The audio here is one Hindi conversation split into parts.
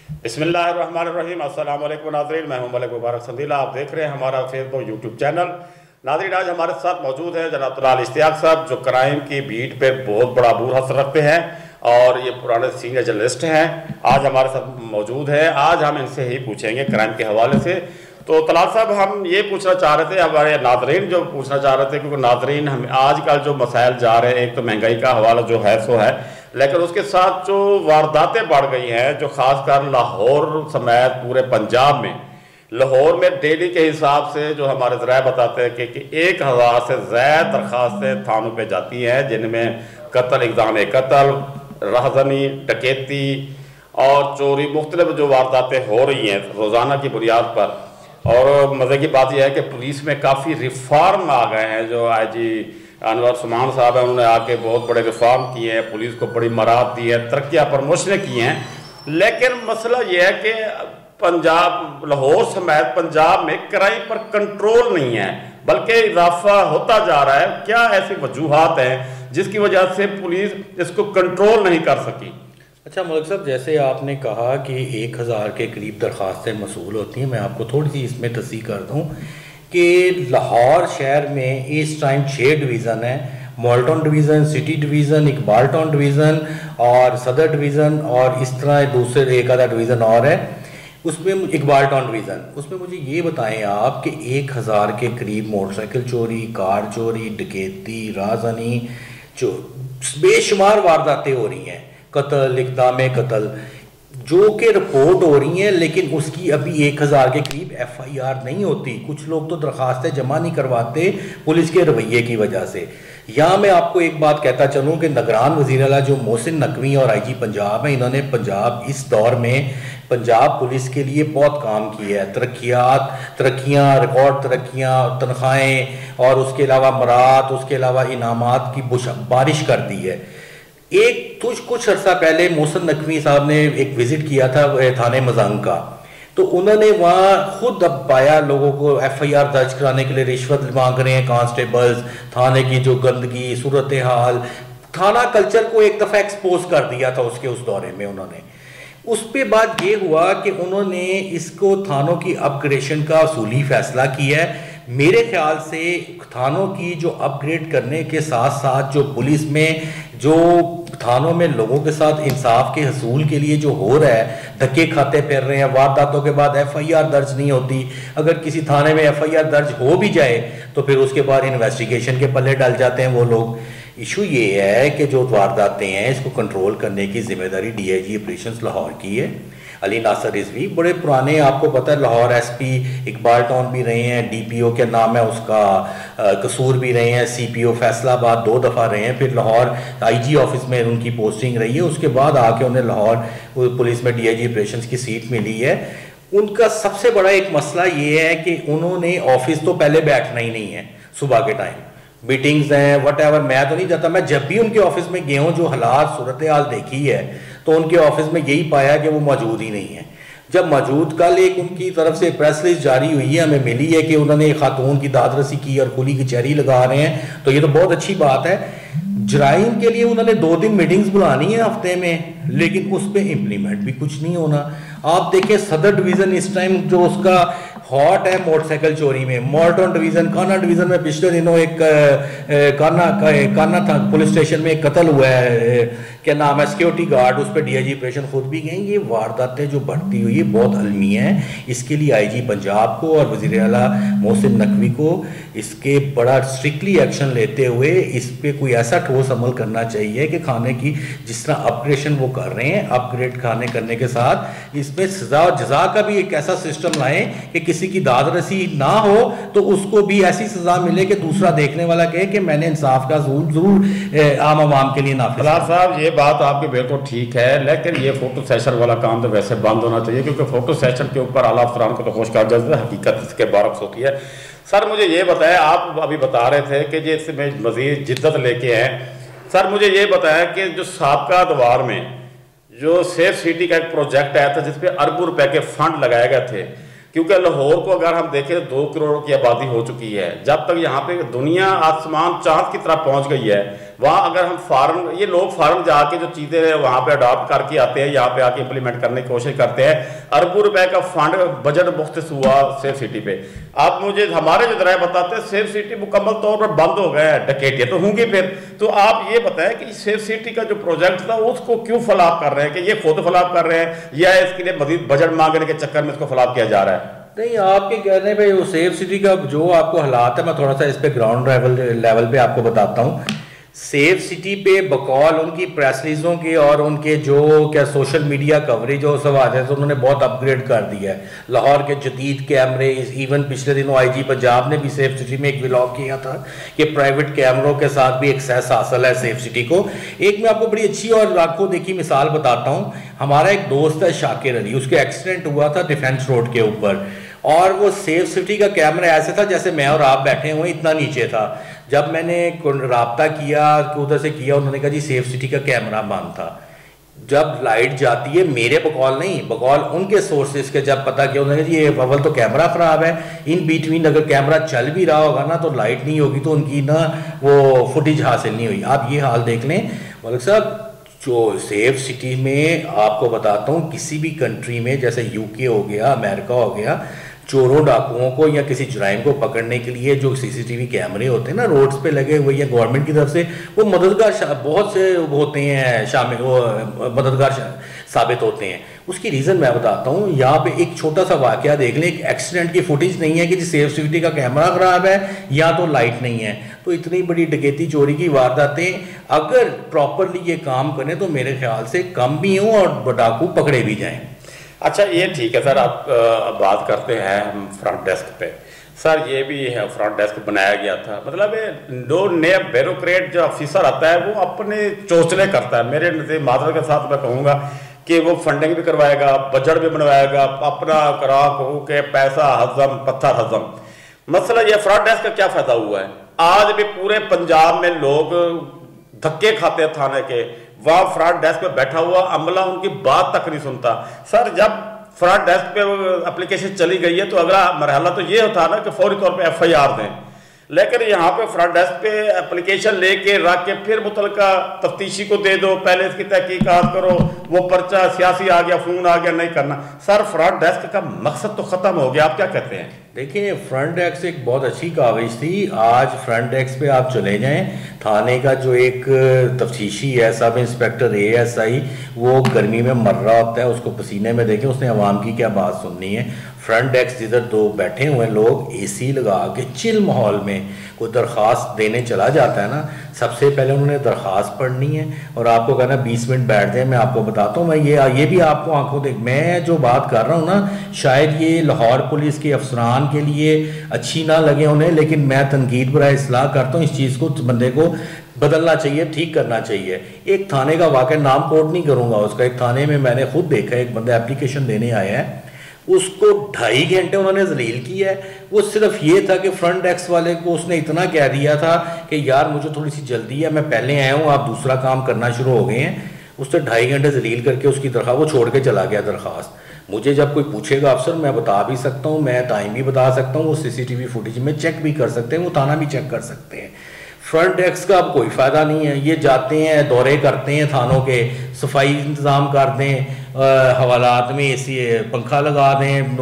बिस्मिल्लाहिर्रहमानिर्रहीम। अस्सलाम वालेकुम नाज़रीन, मैं हूं मलिक मुबारक संदीला। आप देख रहे हैं हमारा फेसबुक यूट्यूब चैनल। नाज़रीन, आज हमारे साथ मौजूद है जनाब तलाल इश्तियाक साहब, जो क्राइम की बीट पे बहुत बड़ा अबूर हस्त रखते हैं और ये पुराने सीनियर जर्नलिस्ट हैं। आज हमारे साथ मौजूद है। आज हम इनसे ही पूछेंगे क्राइम के हवाले से। तो तलाल साहब, हम ये पूछना चाह रहे थे, हमारे नाजरीन जो पूछना चाह रहे थे, क्योंकि नाजरीन हम आजकल जो मसाइल जा रहे हैं, एक तो महंगाई का हवाला जो है सो है, लेकिन उसके साथ जो वारदातें बढ़ गई हैं, जो खासकर लाहौर समेत पूरे पंजाब में, लाहौर में डेली के हिसाब से जो हमारे ज़राए बताते हैं कि 1000 से ज़्यादा दरख्वास्तें थानों पे जाती हैं, जिनमें कत्ल, इक़दाम कत्ल, राहज़नी, डकैती और चोरी, मुख्तलिफ जो वारदातें हो रही हैं रोज़ाना की बुनियाद पर। और मज़े की बात यह है कि पुलिस में काफ़ी रिफॉर्म आ गए हैं। जो IG अनवर उस्मान साहब हैं, उन्होंने आके बहुत बड़े रिफॉर्म किए हैं, पुलिस को बड़ी मराहत दी है, तरक्कियाँ प्रमोशनें की हैं। लेकिन मसला यह है कि पंजाब, लाहौर समेत पंजाब में क्राइम पर कंट्रोल नहीं है, बल्कि इजाफा होता जा रहा है। क्या ऐसी वजूहात हैं जिसकी वजह से पुलिस इसको कंट्रोल नहीं कर सकी? अच्छा मलिक साहब, जैसे आपने कहा कि 1000 के करीब दरख्वास्तें मसूल होती हैं, मैं आपको थोड़ी सी इसमें तस्दीक कर दूं कि लाहौर शहर में इस टाइम 6 डिवीज़न है। मॉल्टन division, city division, Iqbal town division और सदर डिवीज़न, और इस तरह दूसरे एक आधा डिवीज़न और है उसमें, इकबाल टाउन डिवीज़न। उसमें मुझे ये बताएं आप कि 1000 के करीब मोटरसाइकिल चोरी, कार चोरी, डकैती, राजनी, बेशुमार वारदातें हो रही हैं, कत्ल, इक़दाम कत्ल, जो कि रिपोर्ट हो रही हैं, लेकिन उसकी अभी 1000 के करीब FIR नहीं होती। कुछ लोग तो दरख्वास्तें जमा नहीं करवाते पुलिस के रवैये की वजह से। यहाँ मैं आपको एक बात कहता चलूँ कि निगरान वज़ीर आला जो मोहसिन नकवी और IG पंजाब हैं, इन्होंने पंजाब इस दौर में पंजाब पुलिस के लिए बहुत काम किया है। तरक्कियाँ, रिकॉर्ड तरक्कियाँ, तनख्वाहें और उसके अलावा मराहत, उसके अलावा इनामात की बारिश कर दी है। कुछ अर्सा पहले मोहसिन नकवी साहब ने एक विजिट किया था थाने मजंग का, तो उन्होंने वहाँ खुद अब पाया लोगों को FIR दर्ज कराने के लिए रिश्वत मांग रहे हैं कांस्टेबल्स, थाने की जो गंदगी, सूरत हाल, थाना कल्चर को एक दफ़ा एक्सपोज कर दिया था उसके उस दौरे में उन्होंने। उस पे बात ये हुआ कि उन्होंने इसको थानों की अपग्रेडेशन का असूली फैसला किया है। मेरे ख्याल से थानों की जो अपग्रेड करने के साथ साथ जो पुलिस में जो थानों में लोगों के साथ इंसाफ के हसूल के लिए जो हो रहा है, धक्के खाते फिर रहे हैं, वारदातों के बाद FIR दर्ज नहीं होती, अगर किसी थाने में FIR दर्ज हो भी जाए तो फिर उसके बाद इन्वेस्टिगेशन के पल्ले डल जाते हैं वो लोग। इशू ये है कि जो वारदातें हैं इसको कंट्रोल करने की जिम्मेदारी DIG ऑपरेशंस लाहौर की है। अली नासर रिजवी बड़े पुराने, आपको पता है, लाहौर SP इकबाल टाउन भी रहे हैं, DPO क्या नाम है उसका, कसूर भी रहे हैं, CPO फैसलाबाद 2 दफ़ा रहे हैं, फिर लाहौर IG ऑफिस में उनकी पोस्टिंग रही है, उसके बाद आके उन्हें लाहौर पुलिस में DIG ऑपरेशंस की सीट मिली है। उनका सबसे बड़ा एक मसला ये है कि उन्होंने ऑफिस तो पहले बैठना ही नहीं है, सुबह के टाइम मीटिंग्स हैं वट मैं तो नहीं जाता। मैं जब भी उनके ऑफिस में गया हूँ, जो हालात सूरत हाल देखी है, तो उनके ऑफिस में यही पाया कि वो मौजूद ही नहीं है। जब मौजूद, कल एक उनकी तरफ से प्रेस रिलीज जारी हुई है, हमें मिली है कि उन्होंने एक खातून की दादरसी की और खुली कचहरी लगा रहे हैं, तो ये तो बहुत अच्छी बात है। जराइम के लिए उन्होंने 2 दिन मीटिंग्स बुलानी है हफ्ते में, लेकिन उस पर इम्प्लीमेंट भी कुछ नहीं होना। आप देखें सदर डिवीज़न इस टाइम जो उसका हॉट है मोटरसाइकिल चोरी में, मॉल्टन डिवीज़न, कान्हा डिवीज़न में पिछले दिनों एक कान्हा था पुलिस स्टेशन में एक कत्ल हुआ है, क्या नाम है, सिक्योरिटी गार्ड, उस पर DIG ऑपरेशन खुद भी गए। ये वारदातें जो बढ़ती हुई है बहुत अलमी हैं। इसके लिए IG पंजाब को और वज़ीर आला मोहसिन नकवी को इसके बड़ा स्ट्रिक्टली एक्शन लेते हुए इस पर कोई ऐसा ठोस अमल करना चाहिए कि खाने की जिस तरह अपग्रेडेशन वो कर रहे हैं, अपग्रेड खाने करने के साथ इसमें सजा और जजा का भी एक ऐसा सिस्टम लाएं कि किसी की दादरसी ना हो तो उसको भी ऐसी सजा मिले कि दूसरा देखने वाला कहे कि मैंने इंसाफ का जरूर आम आवाम के लिए नाफिज। साहब, ये बात आपकी बिल्कुल ठीक है, लेकिन ये फोटो सेशन वाला काम तो वैसे बंद होना चाहिए, क्योंकि फोटो सेशन के ऊपर आला अफसरान को तो खुश कर जाता है, हकीकत इसके बारक्स होती है। सर मुझे ये बताया, आप अभी बता रहे थे कि ये इसमें मजीद जिद्दत लेके हैं। सर मुझे ये बताया कि जो साबका दवार में जो सेफ सिटी का एक प्रोजेक्ट आया था जिसपे अरबों रुपए के फंड लगाए गए थे, क्योंकि लाहौर को अगर हम देखें 2 करोड़ की आबादी हो चुकी है, जब तक यहाँ पे दुनिया आसमान चांद की तरफ पहुँच गई है, वहाँ अगर हम फॉरेन, ये लोग फॉरेन जाके जो चीज़ें वहाँ पे अडॉप्ट करके आते हैं, यहाँ पे आके इंप्लीमेंट करने की कोशिश करते हैं। अरबों रुपए का फंड बजट मुख्तस हुआ सेफ सिटी पे। आप मुझे हमारे जो जराए बताते हैं सेफ सिटी मुकम्मल तौर पर बंद हो गए हैं, डकैतियाँ तो होंगी फिर। तो आप ये बताएं कि सेफ सिटी का जो प्रोजेक्ट था उसको क्यों फलाप कर रहे हैं, कि ये खुद फलाप कर रहे हैं या इसके लिए मजीद बजट मांगने के चक्कर में इसको फलाप किया जा रहा है? नहीं, आपके कहने पे वो सेफ सिटी का जो आपको हालात है, मैं थोड़ा सा इस पे ग्राउंड लेवल पे आपको बताता हूँ। सेफ सिटी पे बकौल उनकी प्रेस रिलीजों के और उनके जो क्या सोशल मीडिया कवरेज और सब आ जाए तो उन्होंने बहुत अपग्रेड कर दिया है। लाहौर के जदीद कैमरे, इवन पिछले दिनों आईजी पंजाब ने भी सेफ सिटी में एक व्लॉग किया था कि प्राइवेट कैमरों के साथ भी एक्सेस हासिल है सेफ सिटी को। एक मैं आपको बड़ी अच्छी और आपको देखी मिसाल बताता हूँ। हमारा एक दोस्त है शाकिर अली, उसके एक्सीडेंट हुआ था डिफेंस रोड के ऊपर, और वो सेफ सिटी का कैमरा ऐसे था जैसे मैं और आप बैठे हुए, इतना नीचे था। जब मैंने राब्ता किया उधर से किया, उन्होंने कहा जी सेफ सिटी का कैमरा बंद था। जब लाइट जाती है, मेरे बकौल नहीं, बकौल उनके सोर्सेज के, जब पता किया उन्होंने कहा जी ये अव्वल तो कैमरा ख़राब है, इन बिटवीन अगर कैमरा चल भी रहा होगा ना तो लाइट नहीं होगी, तो उनकी ना वो फुटेज हासिल नहीं हुई। आप ये हाल देख लें मलिक साहब। जो सेफ सिटी में आपको बताता हूँ, किसी भी कंट्री में जैसे यूके हो गया, अमेरिका हो गया, चोरों डाकुओं को या किसी जुराइम को पकड़ने के लिए जो सीसीटीवी कैमरे होते हैं ना रोड्स पे लगे हुए या गवर्नमेंट की तरफ से, वो मददगार बहुत से होते हैं, शामिल वो मददगार साबित होते हैं। उसकी रीज़न मैं बताता हूँ। यहाँ पे एक छोटा सा वाकया देख लें, एक एक्सीडेंट की फुटेज नहीं है कि सेफ सिटी का कैमरा ख़राब है या तो लाइट नहीं है, तो इतनी बड़ी डकैती चोरी की वारदातें अगर प्रॉपरली ये काम करें तो मेरे ख्याल से कम भी हों और डाकू पकड़े भी जाएँ। अच्छा, ये ठीक है सर। आप बात करते हैं हम फ्रंट डेस्क पे। सर ये भी है फ्रंट डेस्क बनाया गया था, मतलब जो नया ब्यूरोक्रेट जो ऑफिसर आता है वो अपने चोचले करता है। मेरे मादर के साथ मैं कहूँगा कि वो फंडिंग भी करवाएगा, बजट भी बनवाएगा, अपना करा के पैसा हजम, पत्थर हजम। मसला ये फ्रंट डेस्क का क्या फायदा हुआ है? आज भी पूरे पंजाब में लोग धक्के खाते हैं थाने के, वह फ्रंट डेस्क पे बैठा हुआ अमला उनकी बात तक नहीं सुनता। सर जब फ्रंट डेस्क पे एप्लीकेशन चली गई है तो अगला मरहला तो ये होता ना कि फौरी तौर पे FIR दें, लेकिन यहाँ पे फ्रंट डेस्क पे एप्लीकेशन लेके रख के फिर मुतलका तफ्तीशी को दे दो, पहले इसकी तहकीकात करो, वो पर्चा सियासी आ गया, फोन आ गया, नहीं करना। सर फ्रंट डेस्क का मकसद तो खत्म हो गया, आप क्या कहते हैं? देखिए, फ्रंट डेस्क एक बहुत अच्छी काविश थी। आज फ्रंट डेस्क पे आप चले जाएं, थाने का जो एक तफ्तीशी है, सब इंस्पेक्टर ASI, वो गर्मी में मर रहा होता है, उसको पसीने में देखें, उसने आवाम की क्या बात सुननी है। फ्रंट डेस्क जिधर दो बैठे हुए लोग AC लगा के चिल माहौल में कोई दरख्वास्त देने चला जाता है ना, सबसे पहले उन्होंने दरख्वास्त पढ़नी है और आपको कहना 20 मिनट बैठ जाए। मैं आपको बताता हूँ, मैं ये भी आपको आंखों देख, मैं जो बात कर रहा हूँ ना, शायद ये लाहौर पुलिस के अफसरान के लिए अच्छी ना लगे उन्हें, लेकिन मैं तनकीद बराए इस्लाह करता हूँ, इस चीज़ को बंदे को बदलना चाहिए, ठीक करना चाहिए। एक थाने का वाकया, नाम कोट नहीं करूँगा उसका, एक थाने में मैंने खुद देखा, एक बंदा एप्लीकेशन देने आया है, उसको 2.5 घंटे उन्होंने जलील किया है। वो सिर्फ ये था कि फ्रंट डेस्क वाले को उसने इतना कह दिया था कि यार मुझे थोड़ी सी जल्दी है, मैं पहले आया हूँ, आप दूसरा काम करना शुरू हो गए हैं। उसने 2.5 घंटे जलील करके उसकी दरख्वास्त वो छोड़ के चला गया दरख्वास्त। मुझे जब कोई पूछेगा अफसर, मैं बता भी सकता हूँ, मैं टाइम भी बता सकता हूँ, वो CCTV फुटेज में चेक भी कर सकते हैं, वो थाना भी चेक कर सकते हैं। फ्रंट डेस्क का अब कोई फ़ायदा नहीं है। ये जाते हैं, दौरे करते हैं थानों के, सफाई इंतज़ाम कर दें, हवालात में AC पंखा लगा दें,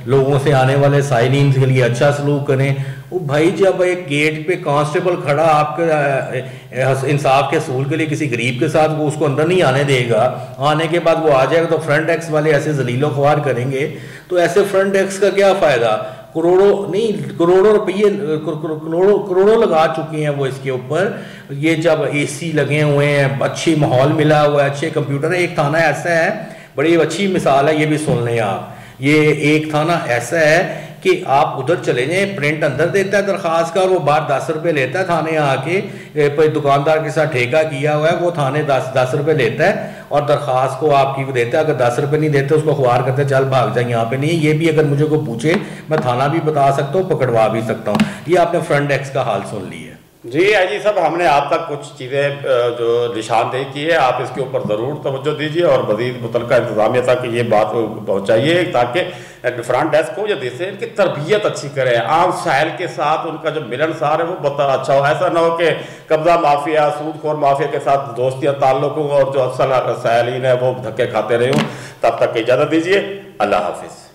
लोगों से आने वाले साइलिन के लिए अच्छा सलूक करें। वो भाई जब एक गेट पे कांस्टेबल खड़ा आपके इंसाफ के असूल के लिए किसी गरीब के साथ, वो उसको अंदर नहीं आने देगा, आने के बाद वो आ जाएगा, तो फ्रंट डेस्क वाले ऐसे जलीलो ख्वार करेंगे, तो ऐसे फ्रंट डेस्क का क्या फ़ायदा? करोड़ों रुपये, करोड़ों लगा चुके हैं वो इसके ऊपर। ये जब AC लगे हुए हैं, अच्छी माहौल मिला हुआ है, अच्छे कंप्यूटर है। एक थाना ऐसा है, बड़ी अच्छी मिसाल है, ये भी सुन लें आप। ये एक थाना ऐसा है कि आप उधर चले जाएं, प्रिंट अंदर देता है दरख्वास्त का और वो बाहर 10 रुपये लेता है थाने आके, दुकानदार के साथ ठेका किया हुआ है, वो थाने 10 रुपये लेता है और दरख्वास्त को आपकी देता है। अगर 10 रुपये नहीं देते उसको ख्वार करते चल भाग जाए, यहाँ पे नहीं है। ये भी अगर मुझे कोई पूछे, मैं थाना भी बता सकता हूँ, पकड़वा भी सकता हूँ। ये आपने फ्रंट डेस्क का हाल सुन लिया। जी आईजी साहब, हमने आप तक कुछ चीज़ें जो निशानदेही की है, आप इसके ऊपर ज़रूर तवज्जो दीजिए और मज़ीद मुतल्लिका इंतज़ामिया तक ये बात पहुँचाइए ताकि फ्रंट डेस्क को या जैसे इनकी तरबियत अच्छी करें, आम साहिल के साथ उनका जो मिलनसार है वो बहुत अच्छा हो। ऐसा ना हो कि कब्जा माफिया, सूदखोर माफिया के साथ दोस्तियाँ ताल्लुक हो और जो असल साहिलीन है वो धक्के खाते रहे हों। तब तक इजाज़त दीजिए, अल्लाह हाफिज़।